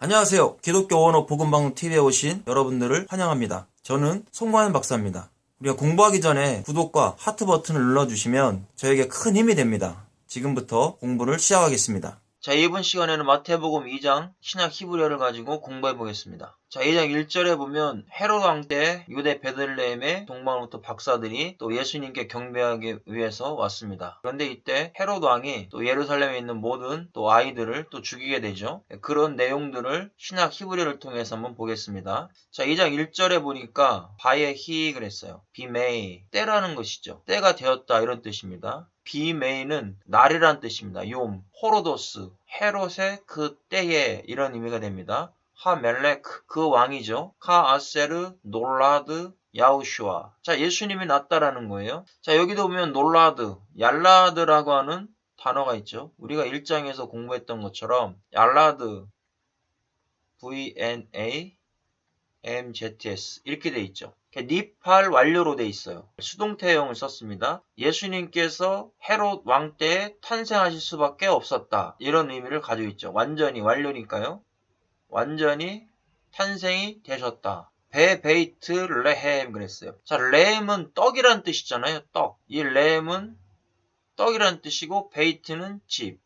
안녕하세요. 기독교 원어 복음방송 TV에 오신 여러분들을 환영합니다. 저는 송광현 박사입니다. 우리가 공부하기 전에 구독과 하트 버튼을 눌러주시면 저에게 큰 힘이 됩니다. 지금부터 공부를 시작하겠습니다. 자, 이번 시간에는 마태복음 2장 신약 히브리어를 가지고 공부해 보겠습니다. 자, 2장 1절에 보면 헤롯 왕 때 유대 베들레헴의 동방로부터 박사들이 또 예수님께 경배하기 위해서 왔습니다. 그런데 이때 헤롯 왕이 또 예루살렘에 있는 모든 또 아이들을 또 죽이게 되죠. 그런 내용들을 신약 히브리어를 통해서 한번 보겠습니다. 자, 2장 1절에 보니까 바예히 그랬어요. 비메이, 때라는 것이죠. 때가 되었다 이런 뜻입니다. 비메이는 날이란 뜻입니다. 욤, 호로도스, 헤롯의 그 때에 이런 의미가 됩니다. 하멜렉, 그 왕이죠. 카아세르, 놀라드, 야우슈아. 자, 예수님이 났다라는 거예요. 자, 여기도 보면 놀라드, 얄라드라고 하는 단어가 있죠. 우리가 1장에서 공부했던 것처럼 얄라드, VNAMZS 이렇게 돼 있죠. 니팔 완료로 돼 있어요. 수동태형을 썼습니다. 예수님께서 헤롯 왕 때에 탄생하실 수밖에 없었다. 이런 의미를 가지고 있죠. 완전히 완료니까요. 완전히 탄생이 되셨다. 베베이트 레헴 그랬어요. 자, 레헴은 떡이란 뜻이잖아요. 떡. 이 레헴은 떡이란 뜻이고 베이트는 집.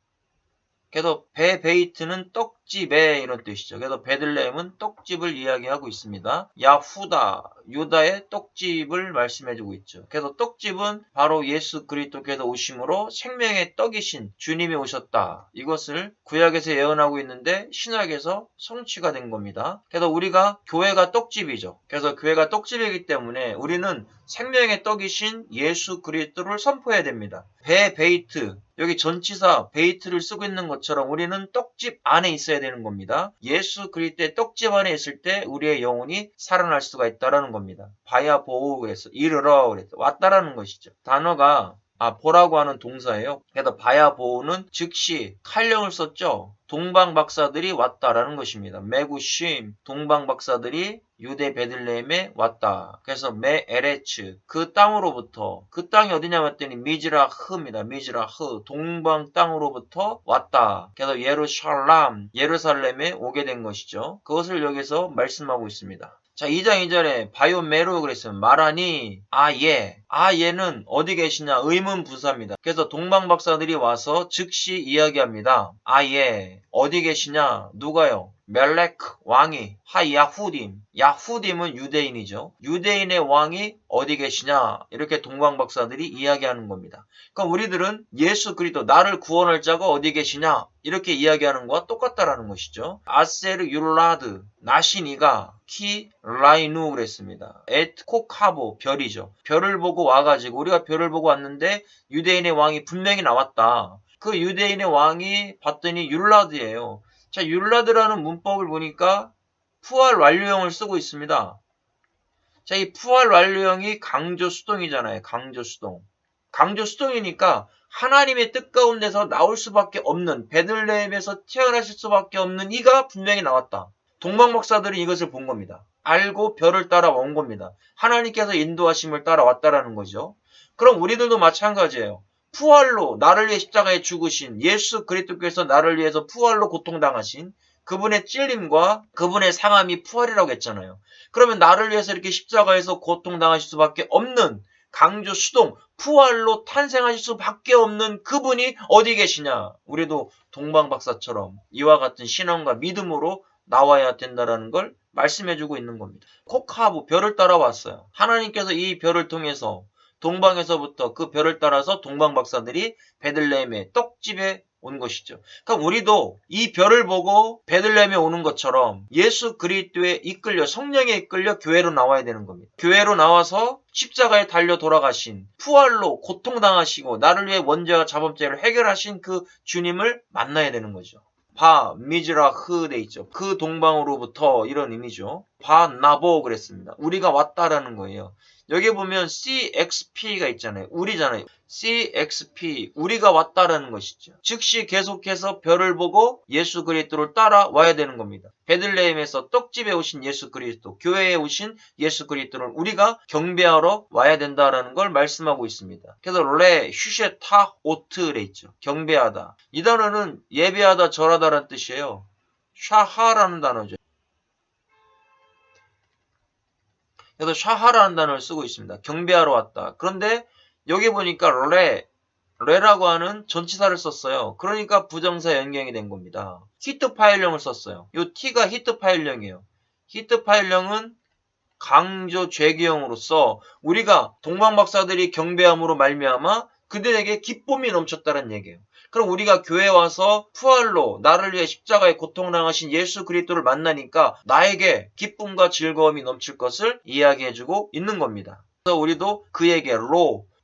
그래서 베베이트는 떡집에 이런 뜻이죠. 그래서 베들레헴은 떡집을 이야기하고 있습니다. 야후다, 유다의 떡집을 말씀해주고 있죠. 그래서 떡집은 바로 예수 그리스도께서 오심으로 생명의 떡이신 주님이 오셨다. 이것을 구약에서 예언하고 있는데 신약에서 성취가 된 겁니다. 그래서 우리가 교회가 떡집이죠. 그래서 교회가 떡집이기 때문에 우리는 생명의 떡이신 예수 그리스도를 선포해야 됩니다. 베베이트, 여기 전치사 베이트를 쓰고 있는 것처럼 우리는 떡집 안에 있어야 되는 겁니다. 예수 그리스도의 떡집 안에 있을 때 우리의 영혼이 살아날 수가 있다는 겁니다. 바야 보호 그랬어. 이르러 그랬어. 왔다라는 것이죠. 단어가 보라고 하는 동사예요. 그래서 바야 보호는 즉시 칼령을 썼죠. 동방 박사들이 왔다라는 것입니다. 메구쉼, 동방 박사들이 유대 베들레헴에 왔다. 그래서 메에레츠, 그 땅으로부터, 그 땅이 어디냐 했더니 미즈라흐입니다. 미즈라흐, 동방 땅으로부터 왔다. 그래서 예루살렘에 오게 된 것이죠. 그것을 여기서 말씀하고 있습니다. 자, 2장 2절에 바요메로 그랬어요. 말하니 아예는 어디 계시냐 의문 부사입니다. 그래서 동방 박사들이 와서 즉시 이야기합니다. 아예 어디 계시냐 누가요? 멜렉 왕이 야후딤은 유대인이죠. 유대인의 왕이 어디 계시냐 이렇게 동방 박사들이 이야기하는 겁니다. 그럼 우리들은 예수 그리스도 나를 구원할 자가 어디 계시냐 이렇게 이야기하는 것과 똑같다라는 것이죠. 아세르 율라드 나시니가 키 라이누 그랬습니다. 엣 코카보 별이죠. 별을 보고 와가지고 우리가 별을 보고 왔는데 유대인의 왕이 분명히 나왔다. 그 유대인의 왕이 봤더니 율라드예요. 자, 율라드라는 문법을 보니까 푸알 완료형을 쓰고 있습니다. 자, 이 푸알 완료형이 강조 수동이잖아요. 강조 수동. 강조 수동이니까 하나님의 뜻 가운데서 나올 수밖에 없는 베들레헴에서 태어나실 수밖에 없는 이가 분명히 나왔다. 동방 박사들은 이것을 본 겁니다. 알고 별을 따라 온 겁니다. 하나님께서 인도하심을 따라왔다라는 거죠. 그럼 우리들도 마찬가지예요. 푸활로 나를 위해 십자가에 죽으신 예수 그리스도께서 나를 위해서 푸활로 고통당하신 그분의 찔림과 그분의 상함이 푸활이라고 했잖아요. 그러면 나를 위해서 이렇게 십자가에서 고통당하실 수밖에 없는 강조 수동 푸활로 탄생하실 수밖에 없는 그분이 어디 계시냐. 우리도 동방박사처럼 이와 같은 신앙과 믿음으로 나와야 된다는 걸 말씀해주고 있는 겁니다. 콕하부 별을 따라왔어요. 하나님께서 이 별을 통해서 동방에서부터 그 별을 따라서 동방 박사들이 베들레헴의 떡집에 온 것이죠. 그럼 우리도 이 별을 보고 베들레헴에 오는 것처럼 예수 그리스도에 이끌려 성령에 이끌려 교회로 나와야 되는 겁니다. 교회로 나와서 십자가에 달려 돌아가신 푸활로 고통당하시고 나를 위해 원죄와 자범죄를 해결하신 그 주님을 만나야 되는 거죠. 미즈라흐 돼 있죠. 그 동방으로부터 이런 의미죠. 나보 그랬습니다. 우리가 왔다라는 거예요. 여기 보면 CXP가 있잖아요. 우리잖아요. CXP, 우리가 왔다라는 것이죠. 즉시 계속해서 별을 보고 예수 그리스도를 따라와야 되는 겁니다. 베들레헴에서 떡집에 오신 예수 그리스도, 교회에 오신 예수 그리스도를 우리가 경배하러 와야 된다라는 걸 말씀하고 있습니다. 그래서 슈셰타 오트레 있죠. 경배하다. 이 단어는 예배하다, 절하다라는 뜻이에요. 샤하라는 단어죠. 그래서 샤하라는 단어를 쓰고 있습니다. 경배하러 왔다. 그런데 여기 보니까 레라고 하는 전치사를 썼어요. 그러니까 부정사 연경이 된 겁니다. 히트 파일령을 썼어요. 요 T가 히트 파일령이에요. 히트 파일령은 강조 죄기형으로서 우리가 동방박사들이 경배함으로 말미암아 그들에게 기쁨이 넘쳤다는 얘기예요. 그럼 우리가 교회에 와서 부활로 나를 위해 십자가에 고통당하신 예수 그리스도를 만나니까 나에게 기쁨과 즐거움이 넘칠 것을 이야기해주고 있는 겁니다. 그래서 우리도 그에게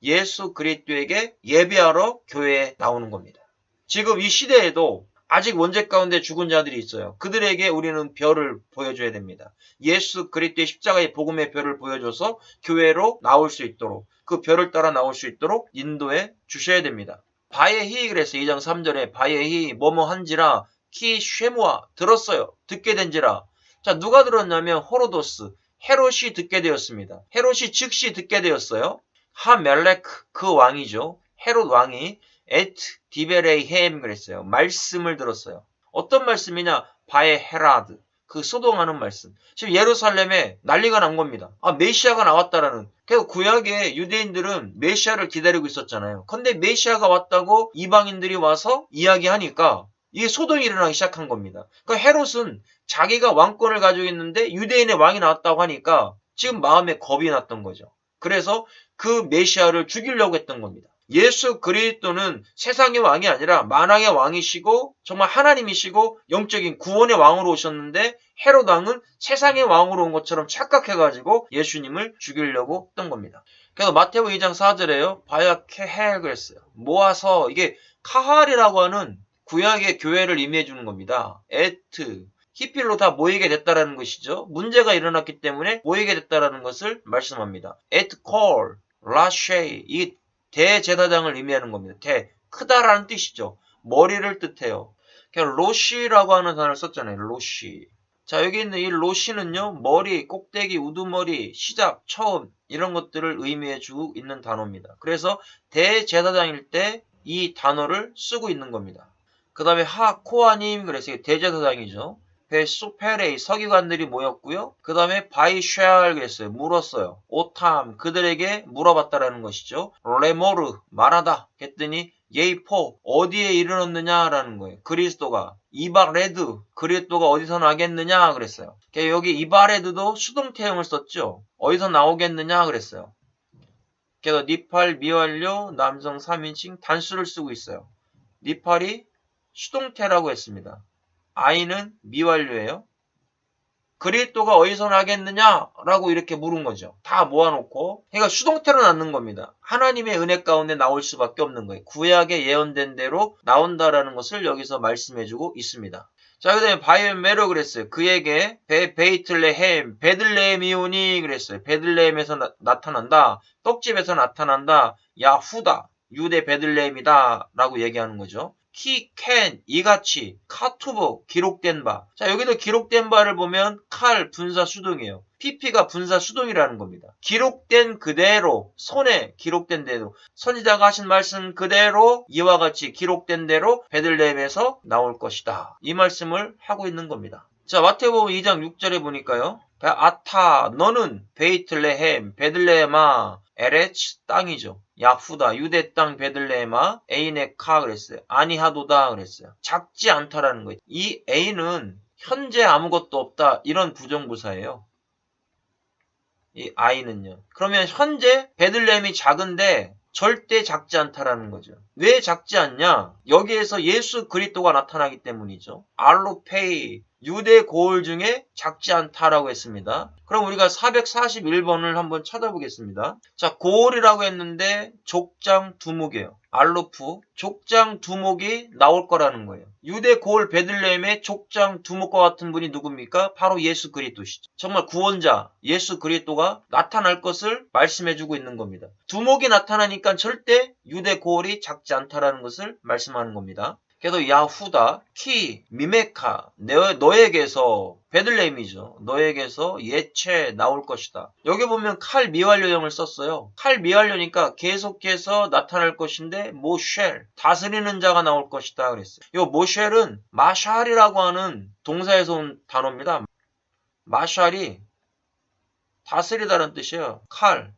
예수 그리스도에게 예배하러 교회에 나오는 겁니다. 지금 이 시대에도 아직 원죄 가운데 죽은 자들이 있어요. 그들에게 우리는 별을 보여줘야 됩니다. 예수 그리스도의 십자가의 복음의 별을 보여줘서 교회로 나올 수 있도록, 그 별을 따라 나올 수 있도록 인도해 주셔야 됩니다. 바예히 그랬어요. 2장 3절에 바예히 뭐뭐 한지라 키 쉐무아 들었어요. 듣게 된지라. 자, 누가 들었냐면 호로도스 헤롯이 듣게 되었습니다. 헤롯이 즉시 듣게 되었어요. 하멜레크 그 왕이죠. 헤롯 왕이 에트 디베레이햄 그랬어요. 말씀을 들었어요. 어떤 말씀이냐? 바에 헤라드 그 소동하는 말씀. 지금 예루살렘에 난리가 난 겁니다. 메시아가 나왔다라는. 그래서 구약의 유대인들은 메시아를 기다리고 있었잖아요. 근데 메시아가 왔다고 이방인들이 와서 이야기하니까 이게 소동이 일어나기 시작한 겁니다. 그러니까 헤롯은 자기가 왕권을 가지고 있는데 유대인의 왕이 나왔다고 하니까 지금 마음에 겁이 났던 거죠. 그래서 그 메시아를 죽이려고 했던 겁니다. 예수 그리스도는 세상의 왕이 아니라 만왕의 왕이시고 정말 하나님이시고 영적인 구원의 왕으로 오셨는데 헤롯 왕은 세상의 왕으로 온 것처럼 착각해가지고 예수님을 죽이려고 했던 겁니다. 그래서 마태복음 2장 4절에요. 바야케헬 그랬어요. 모아서 이게 카할이라고 하는 구약의 교회를 의미해 주는 겁니다. 에트 히필로 다 모이게 됐다라는 것이죠. 문제가 일어났기 때문에 모이게 됐다라는 것을 말씀합니다. 에트콜 라쉐이 이 대제사장을 의미하는 겁니다. 크다라는 뜻이죠. 머리를 뜻해요. 로시라고 하는 단어를 썼잖아요. 로시. 자, 여기 있는 이 로시는요. 머리, 꼭대기, 우두머리, 시작, 처음 이런 것들을 의미해주고 있는 단어입니다. 그래서 대제사장일 때 이 단어를 쓰고 있는 겁니다. 그 다음에 코아님 그래서 대제사장이죠. 베소페레이 서기관들이 모였고요. 그 다음에 바이쉐알 그랬어요. 물었어요. 오탐 그들에게 물어봤다라는 것이죠. 레모르 말하다 했더니 예이포 어디에 이르렀느냐라는 거예요. 그리스도가 이바레드 그리스도가 어디서 나겠느냐 그랬어요. 여기 이바레드도 수동태형을 썼죠. 어디서 나오겠느냐 그랬어요. 그래서 니팔 미완료 남성 3인칭 단수를 쓰고 있어요. 니팔이 수동태라고 했습니다. 아이는 미완료예요. 그리스도가 어디서 나겠느냐라고 이렇게 물은 거죠. 다 모아놓고. 그러니까 수동태로 낳는 겁니다. 하나님의 은혜 가운데 나올 수밖에 없는 거예요. 구약에 예언된 대로 나온다라는 것을 여기서 말씀해주고 있습니다. 자, 그 다음에 바이메로 그랬어요. 그에게 베이틀레헴, 베들레헴이오니 그랬어요. 베들레헴에서 나타난다. 떡집에서 나타난다. 야후다, 유대 베들레헴이다 라고 얘기하는 거죠. 캔, 이같이, 카투브, 기록된 바. 자, 여기도 기록된 바를 보면 칼, 분사 수동이에요. PP가 분사 수동이라는 겁니다. 기록된 그대로, 손에 기록된 대로, 선지자가 하신 말씀 그대로 이와 같이 기록된 대로 베들레헴에서 나올 것이다. 이 말씀을 하고 있는 겁니다. 자, 마태복음 2장 6절에 보니까요. 아타, 너는 베이틀레헴, 베들레헴아, 에레츠 땅이죠. 야후다 유대 땅 베들레헴아 에이네카 그랬어요. 아니하도다 그랬어요. 작지 않다라는 거예요. 이 A는 현재 아무것도 없다 이런 부정부사예요. 이 I는요. 그러면 현재 베들레헴이 작은데 절대 작지 않다라는 거죠. 왜 작지 않냐? 여기에서 예수 그리스도가 나타나기 때문이죠. 알로페이 유대 고을 중에 작지 않다라고 했습니다. 그럼 우리가 441번을 한번 찾아보겠습니다. 자, 고을이라고 했는데 족장 두목이에요. 알로프 족장 두목이 나올 거라는 거예요. 유대 고을 베들레헴의 족장 두목과 같은 분이 누굽니까? 바로 예수 그리스도시죠. 정말 구원자 예수 그리스도가 나타날 것을 말씀해주고 있는 겁니다. 두목이 나타나니까 절대 유대 고을이 작지 않다라는 것을 말씀하는 겁니다. 그래서 야후다, 키, 미메카, 너에게서, 베들레헴이죠. 너에게서 예체 나올 것이다. 여기 보면 칼 미완료형을 썼어요. 칼 미완료니까 계속해서 나타날 것인데 모쉘, 다스리는 자가 나올 것이다 그랬어요. 이 모쉘은 마샬이라고 하는 동사에서 온 단어입니다. 마샬이 다스리다는 뜻이에요. 칼,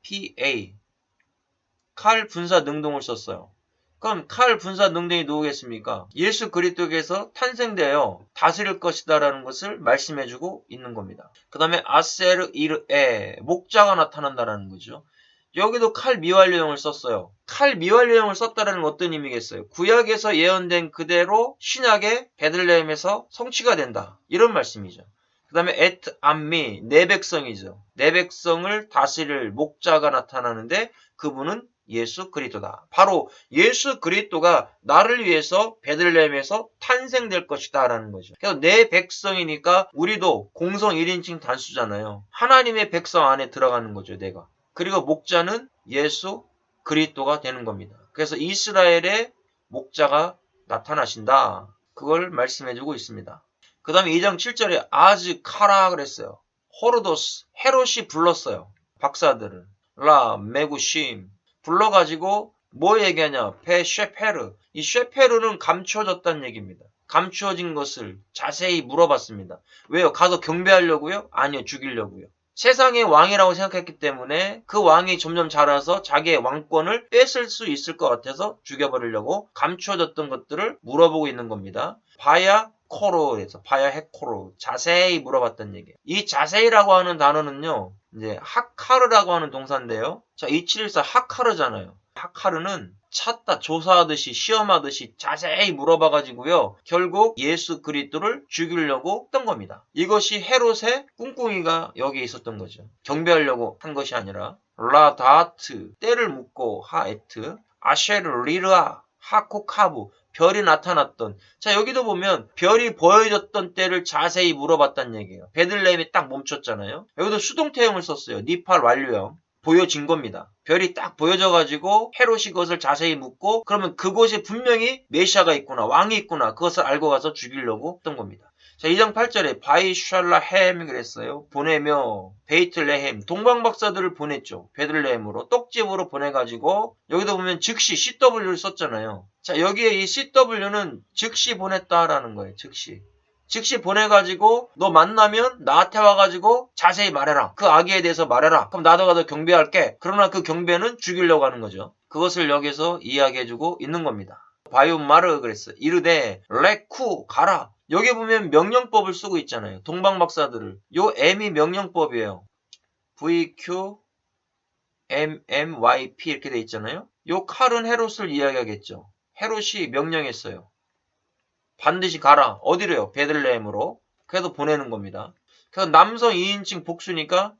PA, 칼 분사 능동을 썼어요. 그럼 칼 분사 능동이 누구겠습니까? 예수 그리스도께서 탄생되어 다스릴 것이다 라는 것을 말씀해주고 있는 겁니다. 그 다음에 아세르 이르에, 목자가 나타난다라는 거죠. 여기도 칼 미완료형을 썼어요. 칼 미완료형을 썼다라는 건 어떤 의미겠어요? 구약에서 예언된 그대로 신약의 베들레헴에서 성취가 된다. 이런 말씀이죠. 그 다음에 에트 암미, 내 백성이죠. 내 백성을 다스릴 목자가 나타나는데 그분은 예수 그리스도다. 바로 예수 그리스도가 나를 위해서 베들레헴에서 탄생될 것이다 라는 거죠. 그래서 내 백성이니까 우리도 공성 1인칭 단수잖아요. 하나님의 백성 안에 들어가는 거죠, 내가. 그리고 목자는 예수 그리스도가 되는 겁니다. 그래서 이스라엘의 목자가 나타나신다. 그걸 말씀해주고 있습니다. 그 다음에 2장 7절에 아즈카라 그랬어요. 호르도스, 헤롯이 불렀어요. 박사들을. 라, 메구심. 불러가지고 뭐 얘기하냐? 베쉐페르. 이 쉐페르는 감추어졌다는 얘기입니다. 감추어진 것을 자세히 물어봤습니다. 왜요? 가서 경배하려고요? 아니요, 죽이려고요. 세상의 왕이라고 생각했기 때문에 그 왕이 점점 자라서 자기의 왕권을 뺏을 수 있을 것 같아서 죽여버리려고 감추어졌던 것들을 물어보고 있는 겁니다. 바야 코로에서 바야 헤코로 자세히 물어봤던 얘기예요. 이 자세히라고 하는 단어는요. 이제 하카르라고 하는 동사인데요. 자, 2714 하카르잖아요. 하카르는 찾다, 조사하듯이 시험하듯이 자세히 물어봐가지고요. 결국 예수 그리스도를 죽이려고 했던 겁니다. 이것이 헤롯의 꿍꿍이가 여기에 있었던 거죠. 경배하려고 한 것이 아니라 라다트, 때를 묻고 하에트, 아쉐르 리르아, 하코카부, 별이 나타났던. 자, 여기도 보면 별이 보여졌던 때를 자세히 물어봤다는 얘기예요. 베들레헴이 딱 멈췄잖아요. 여기도 수동태형을 썼어요. 니팔 완료형. 보여진 겁니다. 별이 딱 보여져가지고 헤롯이 그것을 자세히 묻고 그러면 그곳에 분명히 메시아가 있구나, 왕이 있구나, 그것을 알고 가서 죽이려고 했던 겁니다. 자, 2장 8절에 바이샬라햄 그랬어요. 보내며 베이틀레헴, 동방박사들을 보냈죠. 베들레헴으로, 떡집으로 보내가지고 여기도 보면 즉시 CW를 썼잖아요. 자, 여기에 이 CW는 즉시 보냈다라는 거예요. 즉시 보내가지고 너 만나면 나한테 와가지고 자세히 말해라. 그 아기에 대해서 말해라. 그럼 나도 가서 경배할게. 그러나 그 경배는 죽이려고 하는 거죠. 그것을 여기서 이야기해주고 있는 겁니다. 바이옴마르 그랬어요. 이르되 레쿠 가라. 여기 보면 명령법을 쓰고 있잖아요. 동방박사들을. 요 M이 명령법이에요. VQ MMYP 이렇게 돼 있잖아요. 요 칼은 헤롯을 이야기하겠죠. 헤롯이 명령했어요. 반드시 가라. 어디로요? 베들레헴으로. 그래서 보내는 겁니다. 그래서 남성 2인칭 복수니까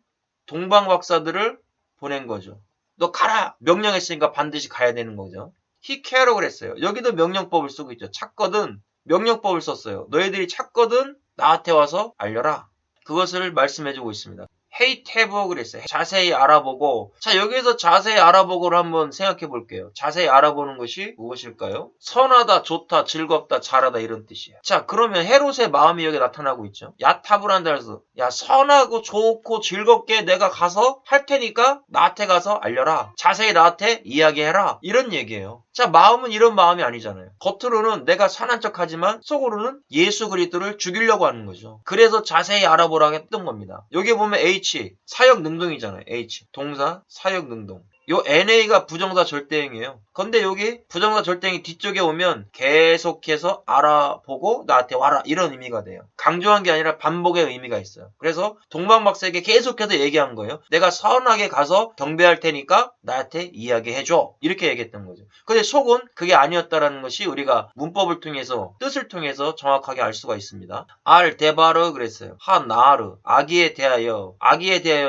동방박사들을 보낸 거죠. 너 가라! 명령했으니까 반드시 가야 되는 거죠. 히케로 그랬어요. 여기도 명령법을 쓰고 있죠. 찾거든 명령법을 썼어요. 너희들이 찾거든 나한테 와서 알려라. 그것을 말씀해주고 있습니다. 헤이테브 그랬어요. 자세히 알아보고. 자, 여기에서 자세히 알아보고를 한번 생각해 볼게요. 자세히 알아보는 것이 무엇일까요? 선하다, 좋다, 즐겁다, 잘하다 이런 뜻이에요. 자, 그러면 헤롯의 마음이 여기 나타나고 있죠. 야타브란다 해서 야, 선하고 좋고 즐겁게 내가 가서 할 테니까 나한테 가서 알려라. 자세히 나한테 이야기해라. 이런 얘기예요. 자, 마음은 이런 마음이 아니잖아요. 겉으로는 내가 선한 척하지만 속으로는 예수 그리스도를 죽이려고 하는 거죠. 그래서 자세히 알아보라고 했던 겁니다. 여기 보면 H, 사역 능동이잖아요. H, 동사 사역 능동. 요 NA가 부정사 절대형이에요. 근데 여기 부정사 절대형이 뒤쪽에 오면 계속해서 알아보고 나한테 와라 이런 의미가 돼요. 강조한 게 아니라 반복의 의미가 있어요. 그래서 동방박사에게 계속해서 얘기한 거예요. 내가 선하게 가서 경배할 테니까 나한테 이야기해줘. 이렇게 얘기했던 거죠. 근데 속은 그게 아니었다라는 것이 우리가 문법을 통해서 뜻을 통해서 정확하게 알 수가 있습니다. 알 데바르 그랬어요. 하나르 아기에 대하여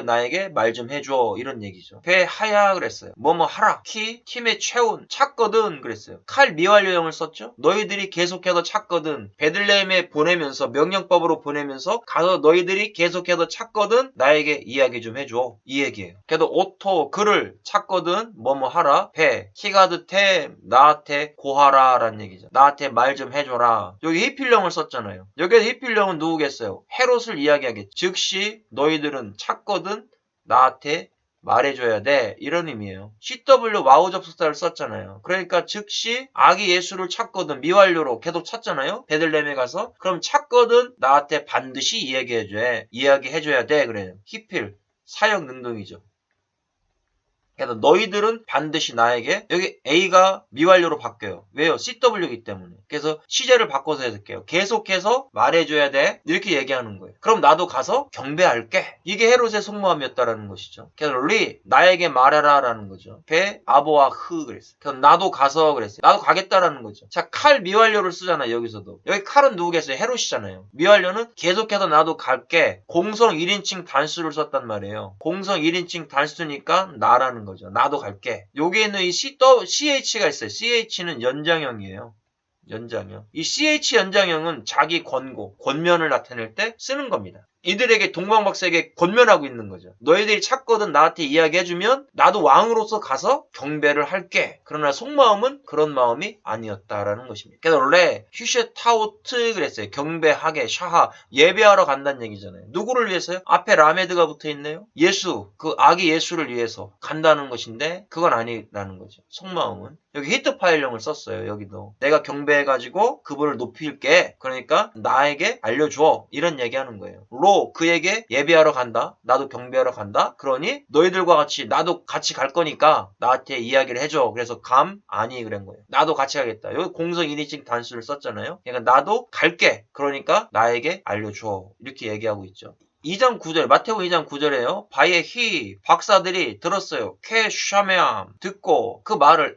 나에게 말 좀 해줘 이런 얘기죠. 베하야 그랬어요. 그랬어요. 뭐뭐 하라. 팀의 최운. 찾거든 그랬어요. 칼 미완료형을 썼죠. 너희들이 계속해서 찾거든. 베들레헴에 보내면서 명령법으로 보내면서 가서 너희들이 계속해서 찾거든 나에게 이야기 좀 해줘. 이 얘기예요. 그래도 오토 글을 찾거든 뭐뭐 하라. 키가드템 나한테 고하라 라는 얘기죠. 나한테 말 좀 해줘라. 여기 히필령을 썼잖아요. 여기에 히필령은 누구겠어요? 헤롯을 이야기하겠죠. 즉시 너희들은 찾거든 나한테 말해줘야 돼. 이런 의미예요. CW 와우 접속사를 썼잖아요. 그러니까 즉시 아기 예수를 찾거든 미완료로 계속 찾잖아요. 베들레헴에 가서. 그럼 찾거든 나한테 반드시 이야기해줘야 돼. 그래요. 히필 사역 능동이죠. 그래서 너희들은 반드시 나에게 여기 A가 미완료로 바뀌어요. 왜요? CW이기 때문에. 그래서 시제를 바꿔서 해석해요. 계속해서 말해줘야 돼. 이렇게 얘기하는 거예요. 그럼 나도 가서 경배할게. 이게 헤롯의 속마음이었다라는 것이죠. 그래서 나에게 말해라 라는 거죠. 아보와 그랬어요. 그래서 나도 가서 그랬어요. 나도 가겠다라는 거죠. 자, 칼 미완료를 쓰잖아요. 여기서도. 여기 칼은 누구겠어요? 헤롯이잖아요. 미완료는 계속해서 나도 갈게. 공성 1인칭 단수를 썼단 말이에요. 공성 1인칭 단수니까 나라는 거죠. 나도 갈게. 여기에는 이 CH가 있어요. CH는 연장형이에요. 연장형. 이 CH 연장형은 자기 권면을 나타낼 때 쓰는 겁니다. 이들에게 동방박사에게 권면하고 있는 거죠. 너희들이 찾거든 나한테 이야기해주면 나도 왕으로서 가서 경배를 할게. 그러나 속마음은 그런 마음이 아니었다라는 것입니다. 그래서 원래 휴셰타우트 그랬어요. 경배하게 샤하 예배하러 간다는 얘기잖아요. 누구를 위해서요? 앞에 라메드가 붙어있네요. 예수 그 아기 예수를 위해서 간다는 것인데 그건 아니라는 거죠. 속마음은. 여기 히트 파일령을 썼어요. 여기도. 내가 경배해가지고 그분을 높일게. 그러니까 나에게 알려줘. 이런 얘기하는 거예요. 그에게 예배하러 간다. 나도 경배하러 간다. 그러니 너희들과 같이 나도 같이 갈 거니까 나한테 이야기를 해줘. 그래서 아니 그런 거예요. 나도 같이 가겠다. 여기 공성 1인칭 단수를 썼잖아요. 그러니까 나도 갈게. 그러니까 나에게 알려줘. 이렇게 얘기하고 있죠. 2장 9절, 마태복음 2장 9절에요. 바에 박사들이 들었어요. 샤메암 듣고 그 말을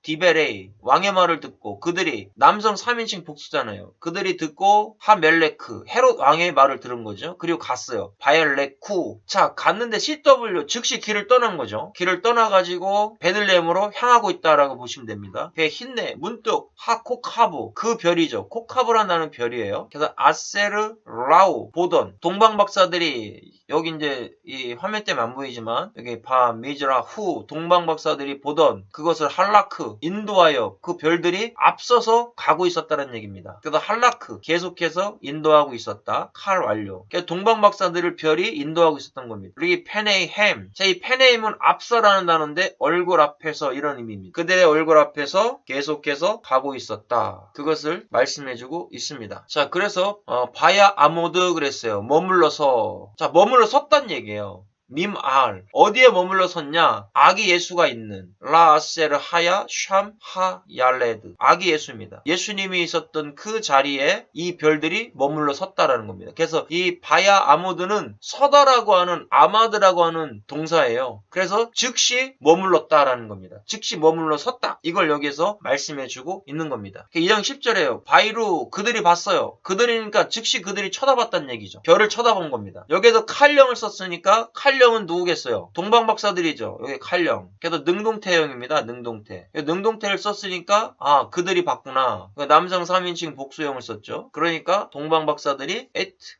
디베레이 왕의 말을 듣고 그들이 남성 3인칭 복수잖아요. 그들이 듣고 하멜레크 헤롯 왕의 말을 들은 거죠. 그리고 갔어요. 바엘레쿠 자 갔는데 CW 즉시 길을 떠난 거죠. 길을 떠나가지고 베들레헴으로 향하고 있다라고 보시면 됩니다. 힌네 문득 하코카브 그 별이죠. 코카브라는 별이에요. 그래서 아세르 라우 보던 동방박사들이 여기 이제 이 화면 때문에 안 보이지만 여기 미즈라 동방박사들이 보던 그것을 할라크 인도하여 그 별들이 앞서서 가고 있었다는 얘기입니다. 그래서 할라크 계속해서 인도하고 있었다. 칼 완료. 그래서 동방박사들을 별이 인도하고 있었던 겁니다. 그리고 페네이햄. 자, 이 페네임은 앞서라는 단어인데 얼굴 앞에서 이런 의미입니다. 그들의 얼굴 앞에서 계속해서 가고 있었다. 그것을 말씀해주고 있습니다. 자, 그래서 바야 아모드 그랬어요. 머물러서. 자, 머물러 섰단 얘기예요. 밈알 어디에 머물러 섰냐? 아기 예수가 있는 라세르 하야 샴하 얄레드 아기 예수입니다. 예수님이 있었던 그 자리에 이 별들이 머물러 섰다라는 겁니다. 그래서 이 바야 아모드는 서다라고 하는 아마드라고 하는 동사예요. 그래서 즉시 머물렀다라는 겁니다. 즉시 머물러 섰다. 이걸 여기서 말씀해주고 있는 겁니다. 2장 10절에요. 바이루 그들이 봤어요. 그들이니까 즉시 그들이 쳐다봤다는 얘기죠. 별을 쳐다본 겁니다. 여기에서 칼령을 썼으니까 칼령은 누구겠어요? 동방박사들이죠. 여기 칼령. 그래서 능동태형입니다. 능동태. 능동태를 썼으니까 그들이 봤구나. 남성 3인칭 복수형을 썼죠. 그러니까 동방박사들이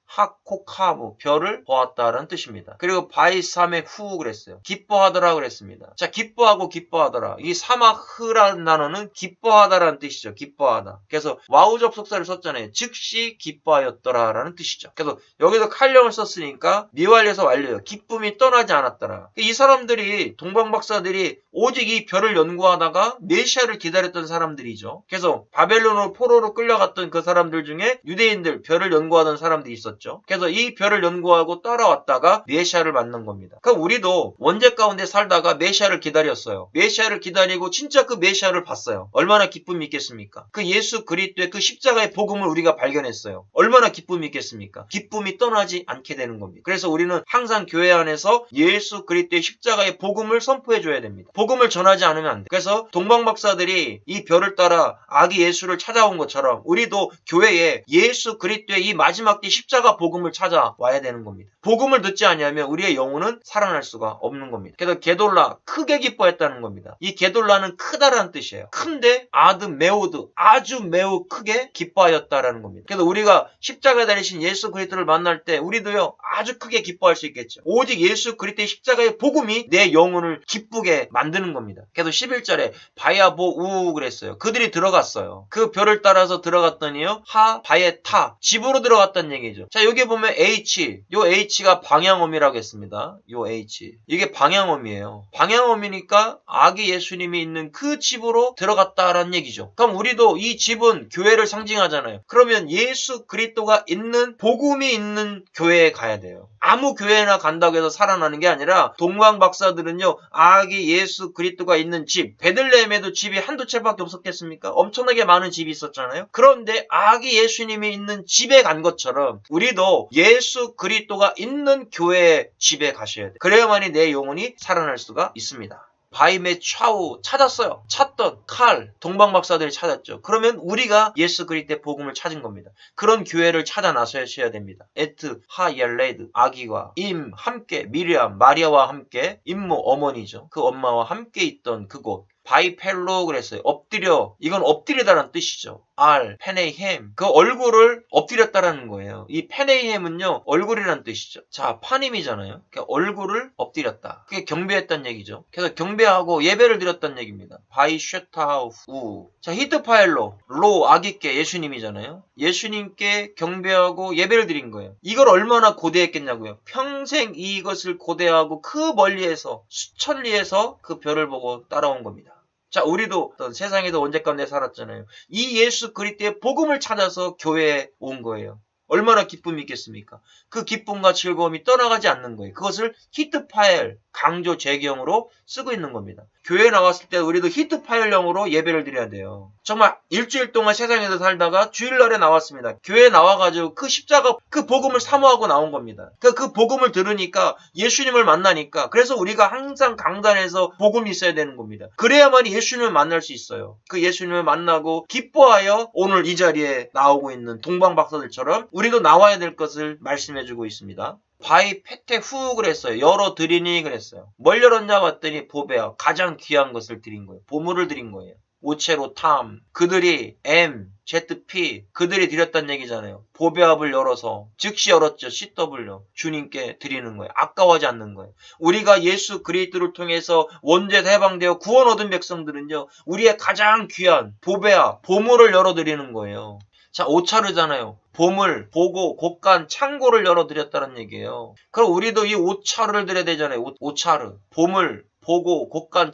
하코카브 별을 보았다라는 뜻입니다. 그리고 바이삼의 후 그랬어요. 기뻐하더라 그랬습니다. 자, 기뻐하더라. 이 사마흐라는 단어는 기뻐하다라는 뜻이죠. 기뻐하다. 그래서 와우 접속사를 썼잖아요. 즉시 기뻐하였더라라는 뜻이죠. 그래서 여기서 칼령을 썼으니까 미완료에서 완료예요. 기쁨이 떠나지 않았더라. 이 사람들이 동방박사들이 오직 이 별을 연구하다가 메시아를 기다렸던 사람들이죠. 그래서 바벨론으로 포로로 끌려갔던 그 사람들 중에 유대인들 별을 연구하던 사람들이 있었죠. 그래서 이 별을 연구하고 따라왔다가 메시아를 만난 겁니다. 그럼 우리도 원죄 가운데 살다가 메시아를 기다렸어요. 메시아를 기다리고 진짜 그 메시아를 봤어요. 얼마나 기쁨이 있겠습니까? 그 예수 그리스도의 그 십자가의 복음을 우리가 발견했어요. 얼마나 기쁨이 있겠습니까? 기쁨이 떠나지 않게 되는 겁니다. 그래서 우리는 항상 교회 안에서 안에서 예수 그리스도의 십자가의 복음을 선포해 줘야 됩니다. 복음을 전하지 않으면 안 돼. 그래서 동방박사들이 이 별을 따라 아기 예수를 찾아온 것처럼 우리도 교회에 예수 그리스도의 이 마지막 때 십자가 복음을 찾아와야 되는 겁니다. 복음을 듣지 않으면 우리의 영혼은 살아날 수가 없는 겁니다. 그래서 게돌라, 크게 기뻐했다는 겁니다. 이 게돌라는 크다라는 뜻이에요. 큰데 아드 메오드, 아주 매우 크게 기뻐하였다라는 겁니다. 그래서 우리가 십자가에 달리신 예수 그리스도를 만날 때 우리도요 아주 크게 기뻐할 수 있겠죠. 오직 예수 그리스도의 십자가의 복음이 내 영혼을 기쁘게 만드는 겁니다. 그래서 11절에 바야보 우 그랬어요. 그들이 들어갔어요. 그 별을 따라서 들어갔더니요 하 바에 타 집으로 들어갔다는 얘기죠. 자 여기 보면 H, 요 H가 방향음이라고 했습니다. 요 H 이게 방향음이에요. 방향음이니까 아기 예수님이 있는 그 집으로 들어갔다라는 얘기죠. 그럼 우리도 이 집은 교회를 상징하잖아요. 그러면 예수 그리스도가 있는 복음이 있는 교회에 가야 돼요. 아무 교회나 간다고 해서 살아나는 게 아니라 동방 박사들은요 아기 예수 그리스도가 있는 집, 베들레헴에도 집이 한두 채밖에 없었겠습니까? 엄청나게 많은 집이 있었잖아요. 그런데 아기 예수님이 있는 집에 간 것처럼 우리도 예수 그리스도가 있는 교회의 집에 가셔야 돼요. 그래야만이 내 영혼이 살아날 수가 있습니다. 바임의 차우 찾았어요. 찾던 칼 동방박사들이 찾았죠. 그러면 우리가 예수 그리스도의 복음을 찾은 겁니다. 그런 교회를 찾아 나서셔야 됩니다. 에트 하옐레드 아기와 임 함께 미리암 마리아와 함께 임무 어머니죠. 그 엄마와 함께 있던 그곳 바이펠로 그랬어요. 엎드려. 이건 엎드리다라는 뜻이죠. 알, 페네이햄. 그 얼굴을 엎드렸다라는 거예요. 이 페네이햄은요, 얼굴이라는 뜻이죠. 자, 파님이잖아요. 그러니까 얼굴을 엎드렸다. 그게 경배했다는 얘기죠. 그래서 경배하고 예배를 드렸다는 얘기입니다. 바이 쉐타우 우. 자, 히트파일로. 로, 아기께 예수님이잖아요. 예수님께 경배하고 예배를 드린 거예요. 이걸 얼마나 고대했겠냐고요. 평생 이것을 고대하고 그 멀리에서 수천 리에서 그 별을 보고 따라온 겁니다. 자, 우리도 어떤 세상에도 원죄 가운데 살았잖아요. 이 예수 그리스도의 복음을 찾아서 교회에 온 거예요. 얼마나 기쁨이 있겠습니까? 그 기쁨과 즐거움이 떠나가지 않는 거예요. 그것을 히트파일, 강조 재경으로 쓰고 있는 겁니다. 교회에 나왔을 때 우리도 히트파일형으로 예배를 드려야 돼요. 정말 일주일 동안 세상에서 살다가 주일날에 나왔습니다. 교회에 나와가지고 그 십자가, 그 복음을 사모하고 나온 겁니다. 그 복음을 들으니까 예수님을 만나니까 그래서 우리가 항상 강단에서 복음이 있어야 되는 겁니다. 그래야만 예수님을 만날 수 있어요. 그 예수님을 만나고 기뻐하여 오늘 이 자리에 나오고 있는 동방박사들처럼 우리도 나와야 될 것을 말씀해주고 있습니다. 바이 페테 후 그랬어요. 열어 드리니 그랬어요. 뭘 열었냐 봤더니 보배야. 가장 귀한 것을 드린 거예요. 보물을 드린 거예요. 오체로 탐. 그들이 M, ZP. 그들이 드렸다는 얘기잖아요. 보배합을 열어서 즉시 열었죠. CW. 주님께 드리는 거예요. 아까워하지 않는 거예요. 우리가 예수 그리스도를 통해서 원죄에서 해방되어 구원 얻은 백성들은요. 우리의 가장 귀한 보배합, 보물을 열어드리는 거예요. 자, 오차르잖아요. 보물, 보고, 곡간, 창고를 열어드렸다는 얘기예요. 그럼 우리도 이 오차르를 드려야 되잖아요. 오차르, 보물, 보고, 곡간,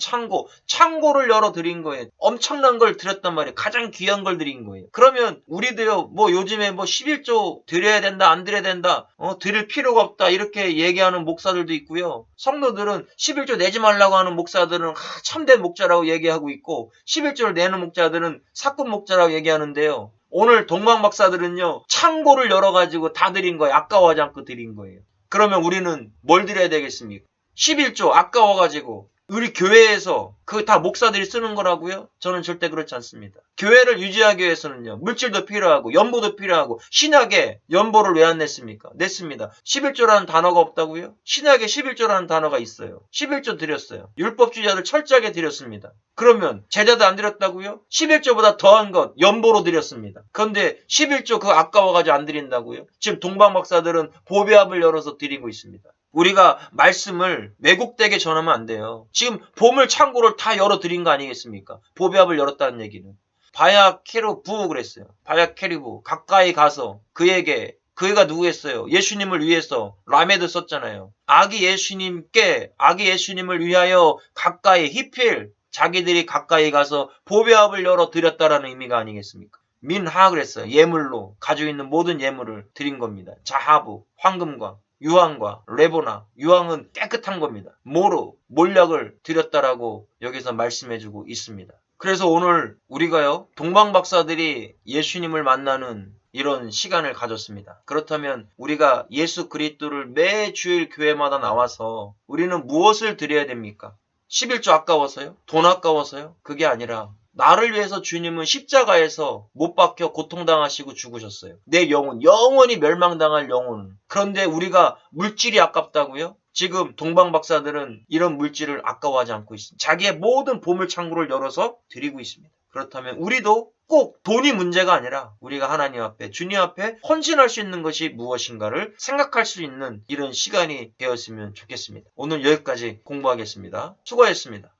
창고를 열어드린 거예요. 엄청난 걸 드렸단 말이에요. 가장 귀한 걸 드린 거예요. 그러면 우리도요, 요즘에 11조 드려야 된다, 안 드려야 된다, 드릴 필요가 없다, 이렇게 얘기하는 목사들도 있고요. 성도들은 11조 내지 말라고 하는 목사들은 참된 목자라고 얘기하고 있고, 11조를 내는 목자들은 사꾼 목자라고 얘기하는데요. 오늘 동방박사들은요, 창고를 열어가지고 다 드린 거예요. 아까워하지 않고 드린 거예요. 그러면 우리는 뭘 드려야 되겠습니까? 11조 아까워가지고 우리 교회에서 그 다 목사들이 쓰는 거라고요? 저는 절대 그렇지 않습니다. 교회를 유지하기 위해서는요, 물질도 필요하고 연보도 필요하고 신약에 연보를 왜 안 냈습니까? 냈습니다. 11조라는 단어가 없다고요? 신약에 11조라는 단어가 있어요. 11조 드렸어요. 율법주의자들 철저하게 드렸습니다. 그러면 제자도 안 드렸다고요? 11조보다 더한 것 연보로 드렸습니다. 그런데 11조 그거 아까워가지고 안 드린다고요? 지금 동방박사들은 보배합을 열어서 드리고 있습니다. 우리가 말씀을 왜곡되게 전하면 안 돼요. 지금 보물 창고를 다 열어드린 거 아니겠습니까? 보배합을 열었다는 얘기는. 바야 케루부 그랬어요. 바야 케루부 가까이 가서 그애가 누구였어요? 예수님을 위해서 라메드 썼잖아요. 아기 예수님을 위하여 가까이 히필 자기들이 가까이 가서 보배합을 열어드렸다라는 의미가 아니겠습니까? 민하 그랬어요. 예물로 가지고 있는 모든 예물을 드린 겁니다. 자하부 황금과 유황과 레보나, 유황은 깨끗한 겁니다. 모로, 몰약을 드렸다라고 여기서 말씀해주고 있습니다. 그래서 오늘 우리가요, 동방박사들이 예수님을 만나는 이런 시간을 가졌습니다. 그렇다면 우리가 예수 그리스도를 매 주일 교회마다 나와서 우리는 무엇을 드려야 됩니까? 11조 아까워서요? 돈 아까워서요? 그게 아니라 나를 위해서 주님은 십자가에서 못 박혀 고통당하시고 죽으셨어요. 내 영혼, 영원히 멸망당할 영혼. 그런데 우리가 물질이 아깝다고요? 지금 동방박사들은 이런 물질을 아까워하지 않고 있습니다. 자기의 모든 보물창고를 열어서 드리고 있습니다. 그렇다면 우리도 꼭 돈이 문제가 아니라 우리가 하나님 앞에, 주님 앞에 헌신할 수 있는 것이 무엇인가를 생각할 수 있는 이런 시간이 되었으면 좋겠습니다. 오늘 여기까지 공부하겠습니다. 수고하셨습니다.